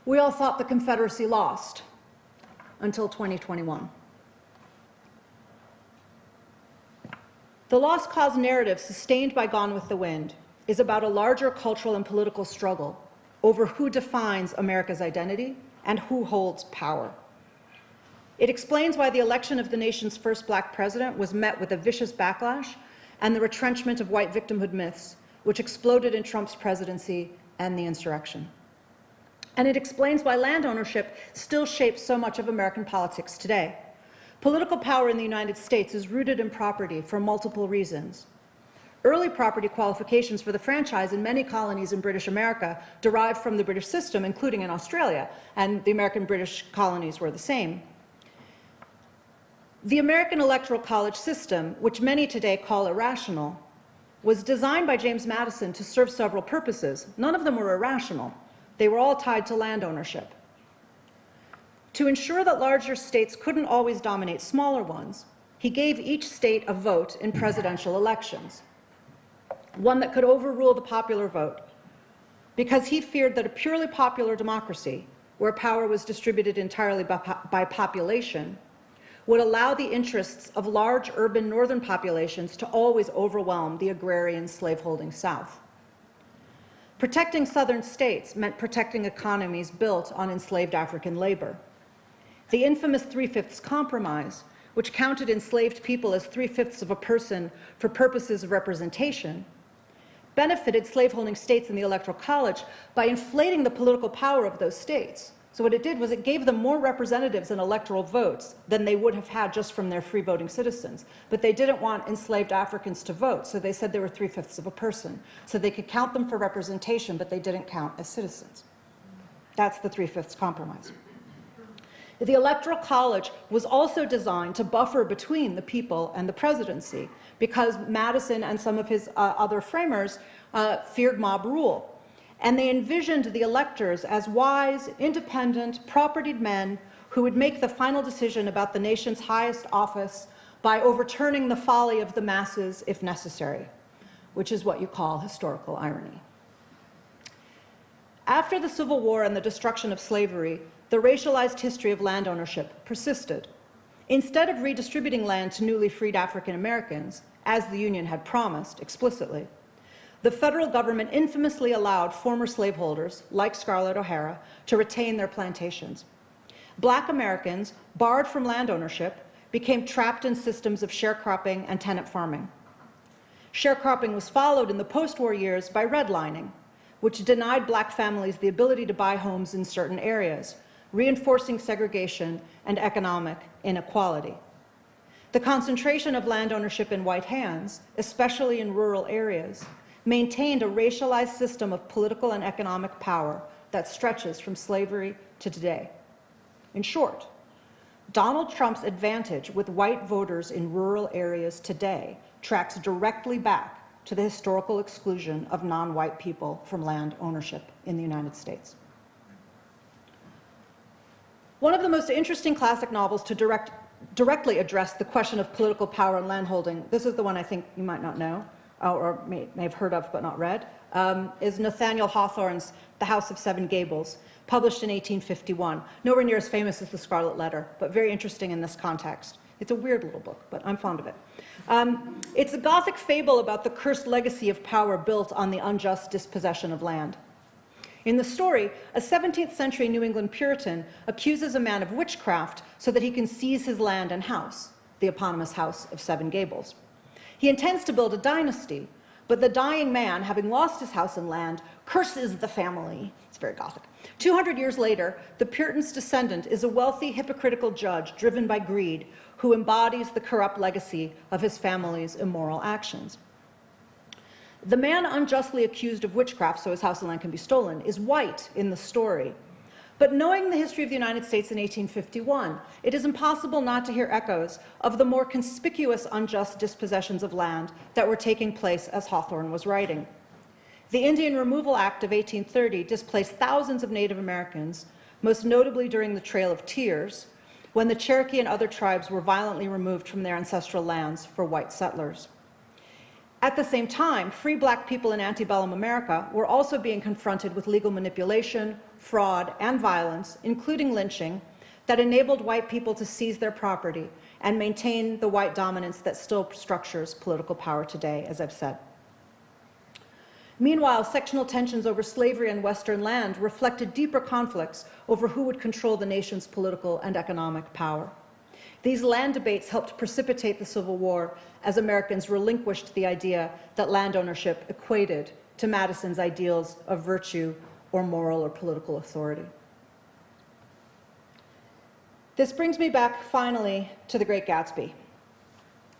We all thought the Confederacy lost until 2021. The lost cause narrative sustained by Gone with the Wind is about a larger cultural and political struggle over who defines America's identity and who holds power. It explains why the election of the nation's first black president was met with a vicious backlash and the retrenchment of white victimhood myths, which exploded in Trump's presidency and the insurrection. And it explains why land ownership still shapes so much of American politics today. Political power in the United States is rooted in property for multiple reasons. Early property qualifications for the franchise in many colonies in British America derived from the British system, including in Australia, and the American British colonies were the same. The American Electoral College system, which many today call irrational, was designed by James Madison to serve several purposes. None of them were irrational. They were all tied to land ownership. To ensure that larger states couldn't always dominate smaller ones, he gave each state a vote in presidential elections, one that could overrule the popular vote, because he feared that a purely popular democracy, where power was distributed entirely by population, would allow the interests of large urban northern populations to always overwhelm the agrarian slaveholding South. Protecting southern states meant protecting economies built on enslaved African labor. The infamous 3/5 compromise, which counted enslaved people as 3/5 of a person for purposes of representation, benefited slaveholding states in the Electoral College by inflating the political power of those states. So what it did was it gave them more representatives and electoral votes than they would have had just from their free voting citizens. But they didn't want enslaved Africans to vote, so they said they were 3/5 of a person. So they could count them for representation, but they didn't count as citizens. That's the 3/5 compromise. The Electoral College was also designed to buffer between the people and the presidency, because Madison and some of his other framers feared mob rule. And they envisioned the electors as wise, independent, propertied men who would make the final decision about the nation's highest office by overturning the folly of the masses if necessary, which is what you call historical irony. After the Civil War and the destruction of slavery, the racialized history of land ownership persisted. Instead of redistributing land to newly freed African Americans, as the Union had promised explicitly, the federal government infamously allowed former slaveholders, like Scarlett O'Hara, to retain their plantations. Black Americans, barred from land ownership, became trapped in systems of sharecropping and tenant farming. Sharecropping was followed in the post-war years by redlining, which denied black families the ability to buy homes in certain areas, reinforcing segregation and economic inequality. The concentration of land ownership in white hands, especially in rural areas, maintained a racialized system of political and economic power that stretches from slavery to today. In short, Donald Trump's advantage with white voters in rural areas today tracks directly back to the historical exclusion of non-white people from land ownership in the United States. One of the most interesting classic novels to directly address the question of political power and landholding, this is the one I think you might not know, or may have heard of but not read, is Nathaniel Hawthorne's The House of Seven Gables, published in 1851. Nowhere near as famous as The Scarlet Letter, but very interesting in this context. It's a weird little book, but I'm fond of it. It's a Gothic fable about the cursed legacy of power built on the unjust dispossession of land. In the story, a 17th century New England Puritan accuses a man of witchcraft so that he can seize his land and house, the eponymous House of Seven Gables. He intends to build a dynasty, but the dying man, having lost his house and land, curses the family. It's very Gothic. 200 years later, the Puritan's descendant is a wealthy, hypocritical judge driven by greed who embodies the corrupt legacy of his family's immoral actions. The man unjustly accused of witchcraft so his house and land can be stolen is white in the story. But knowing the history of the United States in 1851, it is impossible not to hear echoes of the more conspicuous unjust dispossessions of land that were taking place as Hawthorne was writing. The Indian Removal Act of 1830 displaced thousands of Native Americans, most notably during the Trail of Tears, when the Cherokee and other tribes were violently removed from their ancestral lands for white settlers. At the same time, free black people in antebellum America were also being confronted with legal manipulation, fraud, and violence, including lynching, that enabled white people to seize their property and maintain the white dominance that still structures political power today, as I've said. Meanwhile, sectional tensions over slavery and Western land reflected deeper conflicts over who would control the nation's political and economic power. These land debates helped precipitate the Civil War as Americans relinquished the idea that land ownership equated to Madison's ideals of virtue or moral or political authority. This brings me back finally to The Great Gatsby.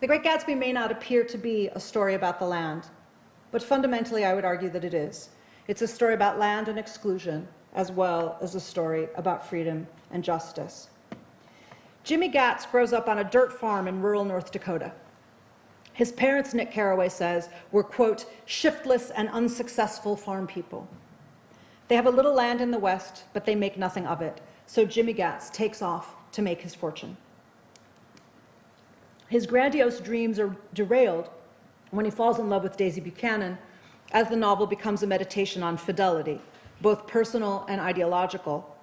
The Great Gatsby may not appear to be a story about the land, but fundamentally I would argue that it is. It's a story about land and exclusion, as well as a story about freedom and justice. Jimmy Gatz grows up on a dirt farm in rural North Dakota. His parents, Nick Carraway says, were, quote, shiftless and unsuccessful farm people. They have a little land in the West, but they make nothing of it. So Jimmy Gatz takes off to make his fortune. His grandiose dreams are derailed when he falls in love with Daisy Buchanan, as the novel becomes a meditation on fidelity, both personal and ideological,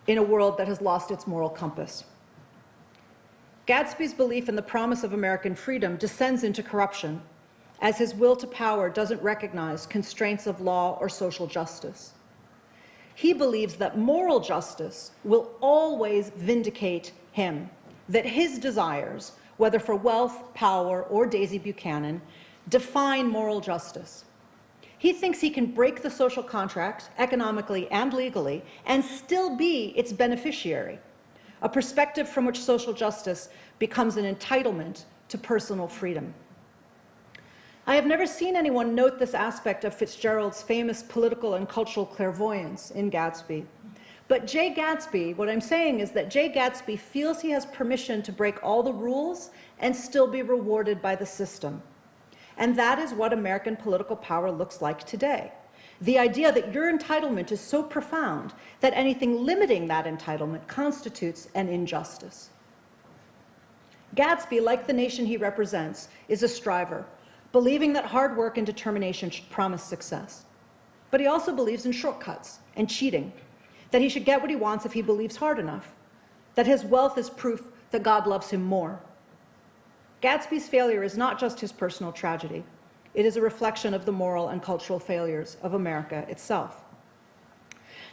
in a world that has lost its moral compass. Gatsby's belief in the promise of American freedom descends into corruption, as his will to power doesn't recognize constraints of law or social justice. He believes that moral justice will always vindicate him, that his desires, whether for wealth, power, or Daisy Buchanan, define moral justice. He thinks he can break the social contract, economically and legally, and still be its beneficiary, a perspective from which social justice becomes an entitlement to personal freedom. I have never seen anyone note this aspect of Fitzgerald's famous political and cultural clairvoyance in Gatsby. But Jay Gatsby, what I'm saying is that Jay Gatsby feels he has permission to break all the rules and still be rewarded by the system. And that is what American political power looks like today. The idea that your entitlement is so profound that anything limiting that entitlement constitutes an injustice. Gatsby, like the nation he represents, is a striver, believing that hard work and determination should promise success. But he also believes in shortcuts and cheating, that he should get what he wants if he believes hard enough, that his wealth is proof that God loves him more. Gatsby's failure is not just his personal tragedy. It is a reflection of the moral and cultural failures of America itself.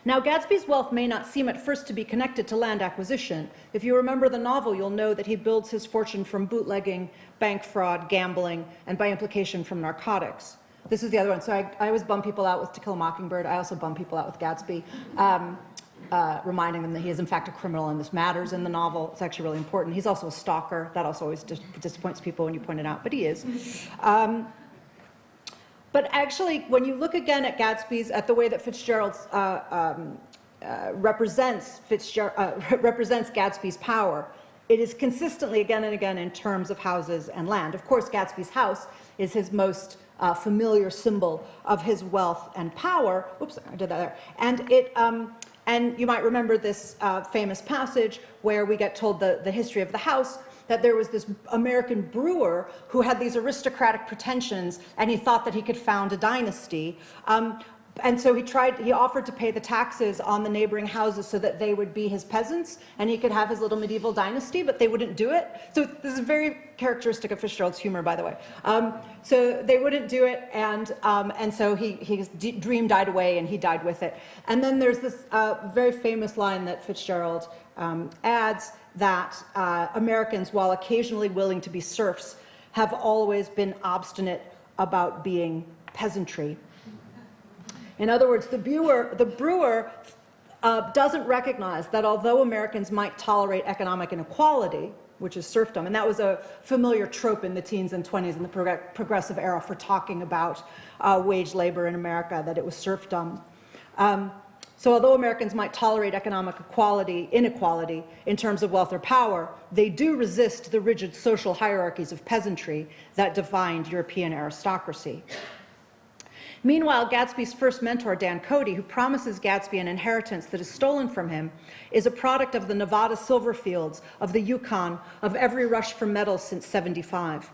Now, Gatsby's wealth may not seem at first to be connected to land acquisition. If you remember the novel, you'll know that he builds his fortune from bootlegging, bank fraud, gambling, and by implication from narcotics. This is the other one. So I always bum people out with To Kill a Mockingbird. I also bum people out with Gatsby, reminding them that he is in fact a criminal and this matters in the novel. It's actually really important. He's also a stalker. That also always disappoints people when you point it out, but he is. But actually, when you look again at Gatsby's, at the way that Fitzgerald represents Gatsby's power, it is consistently again and again in terms of houses and land. Of course, Gatsby's house is his most familiar symbol of his wealth and power. Oops, I did that there. And you might remember this famous passage where we get told the history of the house, that there was this American brewer who had these aristocratic pretensions, and he thought that he could found a dynasty. And so he offered to pay the taxes on the neighboring houses so that they would be his peasants, and he could have his little medieval dynasty, but they wouldn't do it. So this is very characteristic of Fitzgerald's humor, by the way. So they wouldn't do it, and so his dream died away, and he died with it. And then there's this very famous line that Fitzgerald adds, that Americans, while occasionally willing to be serfs, have always been obstinate about being peasantry. In other words, the brewer doesn't recognize that although Americans might tolerate economic inequality, which is serfdom, and that was a familiar trope in the teens and 20s in the progressive era for talking about wage labor in America, that it was serfdom. So although Americans might tolerate economic inequality in terms of wealth or power, they do resist the rigid social hierarchies of peasantry that defined European aristocracy. Meanwhile, Gatsby's first mentor, Dan Cody, who promises Gatsby an inheritance that is stolen from him, is a product of the Nevada silver fields, of the Yukon, of every rush for metals since '75.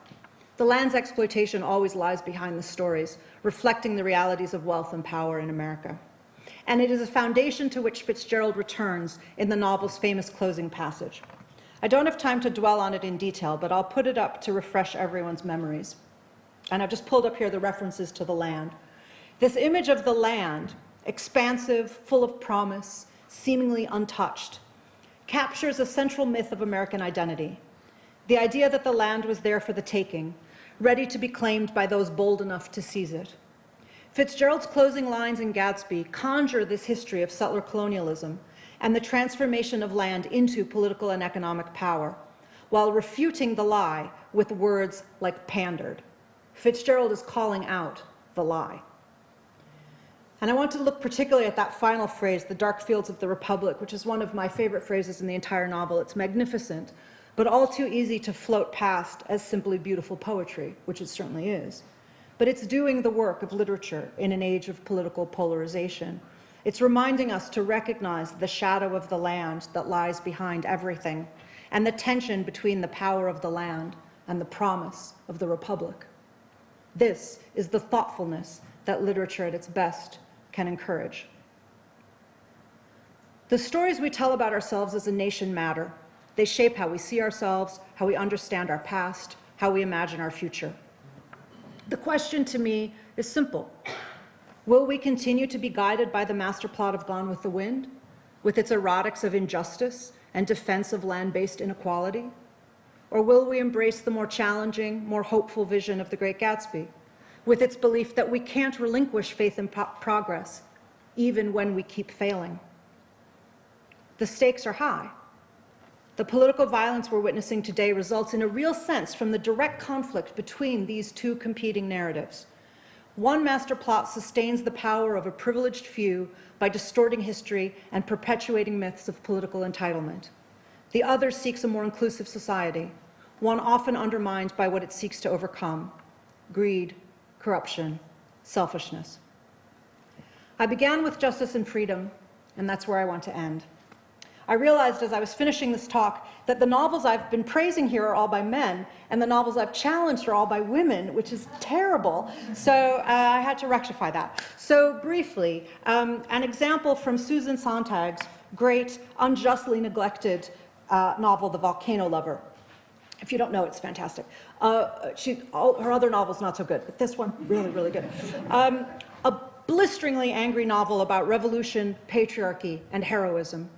The land's exploitation always lies behind the stories, reflecting the realities of wealth and power in America. And it is a foundation to which Fitzgerald returns in the novel's famous closing passage. I don't have time to dwell on it in detail, but I'll put it up to refresh everyone's memories. And I've just pulled up here the references to the land. This image of the land, expansive, full of promise, seemingly untouched, captures a central myth of American identity. The idea that the land was there for the taking, ready to be claimed by those bold enough to seize it. Fitzgerald's closing lines in Gatsby conjure this history of settler colonialism and the transformation of land into political and economic power, while refuting the lie with words like pandered. Fitzgerald is calling out the lie. And I want to look particularly at that final phrase, the dark fields of the Republic, which is one of my favorite phrases in the entire novel. It's magnificent, but all too easy to float past as simply beautiful poetry, which it certainly is. But it's doing the work of literature in an age of political polarization. It's reminding us to recognize the shadow of the land that lies behind everything, and the tension between the power of the land and the promise of the Republic. This is the thoughtfulness that literature at its best can encourage. The stories we tell about ourselves as a nation matter. They shape how we see ourselves, how we understand our past, how we imagine our future. The question to me is simple. Will we continue to be guided by the master plot of Gone with the Wind, with its erotics of injustice and defense of land-based inequality? Or will we embrace the more challenging, more hopeful vision of The Great Gatsby, with its belief that we can't relinquish faith in progress, even when we keep failing? The stakes are high. The political violence we're witnessing today results in a real sense from the direct conflict between these two competing narratives. One master plot sustains the power of a privileged few by distorting history and perpetuating myths of political entitlement. The other seeks a more inclusive society, one often undermined by what it seeks to overcome: greed, corruption, selfishness. I began with justice and freedom, and that's where I want to end. I realized as I was finishing this talk that the novels I've been praising here are all by men, and the novels I've challenged are all by women, which is terrible. So I had to rectify that. So briefly, an example from Susan Sontag's great, unjustly neglected novel, The Volcano Lover. If you don't know, it's fantastic. Her other novels not so good, but this one, really, really good. A blisteringly angry novel about revolution, patriarchy, and heroism.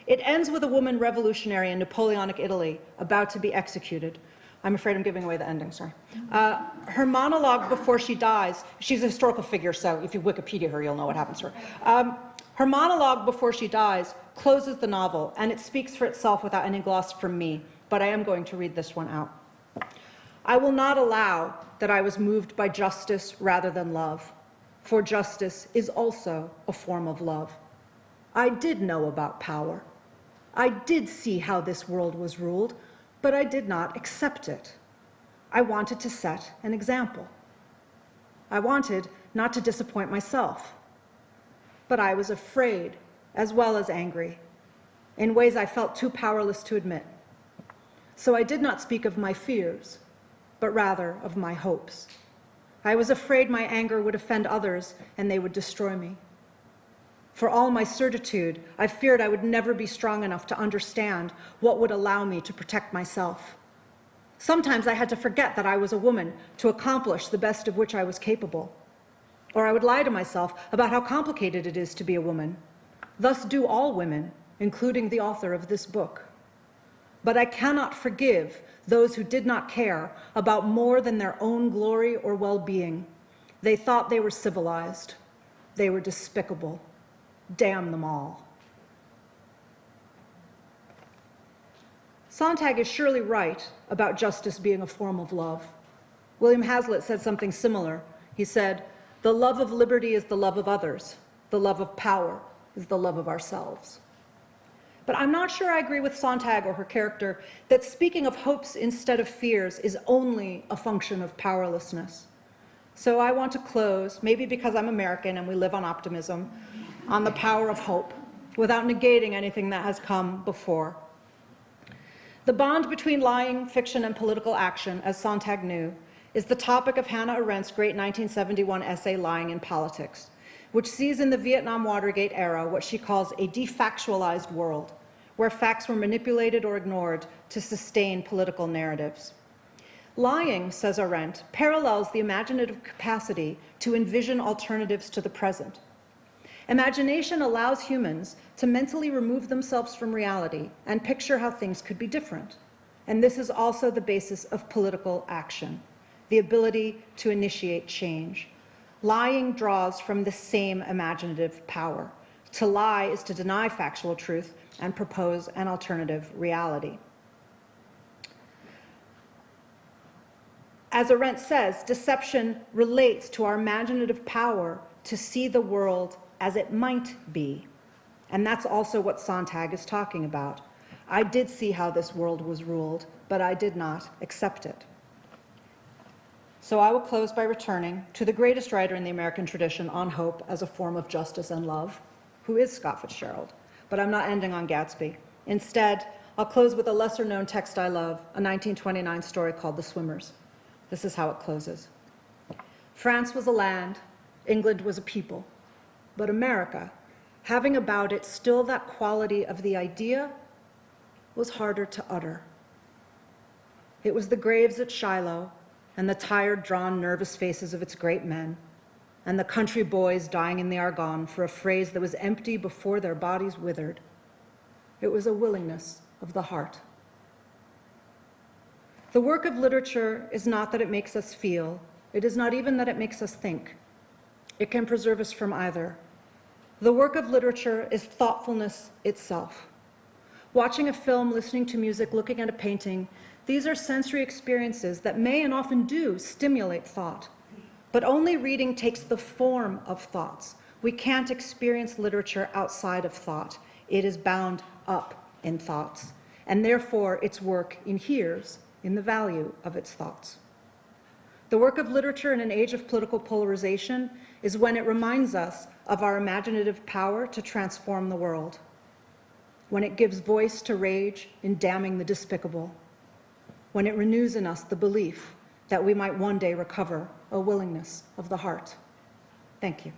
It ends with a woman revolutionary in Napoleonic Italy about to be executed. I'm afraid I'm giving away the ending, sorry. Her monologue before she dies, she's a historical figure, so if you Wikipedia her, you'll know what happens to her. Her monologue before she dies closes the novel, and it speaks for itself without any gloss from me, but I am going to read this one out. I will not allow that I was moved by justice rather than love, for justice is also a form of love. I did know about power. I did see how this world was ruled, but I did not accept it. I wanted to set an example. I wanted not to disappoint myself, but I was afraid as well as angry, in ways I felt too powerless to admit. So I did not speak of my fears, but rather of my hopes. I was afraid my anger would offend others and they would destroy me. For all my certitude, I feared I would never be strong enough to understand what would allow me to protect myself. Sometimes I had to forget that I was a woman to accomplish the best of which I was capable. Or I would lie to myself about how complicated it is to be a woman. Thus do all women, including the author of this book. But I cannot forgive those who did not care about more than their own glory or well-being. They thought they were civilized. They were despicable. Damn them all. Sontag is surely right about justice being a form of love. William Hazlitt said something similar. He said, "The love of liberty is the love of others. The love of power is the love of ourselves." But I'm not sure I agree with Sontag or her character that speaking of hopes instead of fears is only a function of powerlessness. So I want to close, maybe because I'm American and we live on optimism, on the power of hope, without negating anything that has come before. The bond between lying, fiction, and political action, as Sontag knew, is the topic of Hannah Arendt's great 1971 essay, Lying in Politics, which sees in the Vietnam Watergate era what she calls a defactualized world, where facts were manipulated or ignored to sustain political narratives. Lying, says Arendt, parallels the imaginative capacity to envision alternatives to the present. Imagination allows humans to mentally remove themselves from reality and picture how things could be different. And this is also the basis of political action, the ability to initiate change. Lying draws from the same imaginative power. To lie is to deny factual truth and propose an alternative reality. As Arendt says, deception relates to our imaginative power to see the world as it might be. And that's also what Sontag is talking about. I did see how this world was ruled, but I did not accept it. So I will close by returning to the greatest writer in the American tradition on hope as a form of justice and love, who is Scott Fitzgerald. But I'm not ending on Gatsby. Instead, I'll close with a lesser-known text I love, a 1929 story called The Swimmers. This is how it closes. France was a land, England was a people, but America, having about it still that quality of the idea, was harder to utter. It was the graves at Shiloh and the tired, drawn, nervous faces of its great men, and the country boys dying in the Argonne for a phrase that was empty before their bodies withered. It was a willingness of the heart. The work of literature is not that it makes us feel. It is not even that it makes us think. It can preserve us from either. The work of literature is thoughtfulness itself. Watching a film, listening to music, looking at a painting, these are sensory experiences that may and often do stimulate thought. But only reading takes the form of thoughts. We can't experience literature outside of thought. It is bound up in thoughts, and therefore its work inheres in the value of its thoughts. The work of literature in an age of political polarization is when it reminds us of our imaginative power to transform the world, when it gives voice to rage in damning the despicable, when it renews in us the belief that we might one day recover a willingness of the heart. Thank you.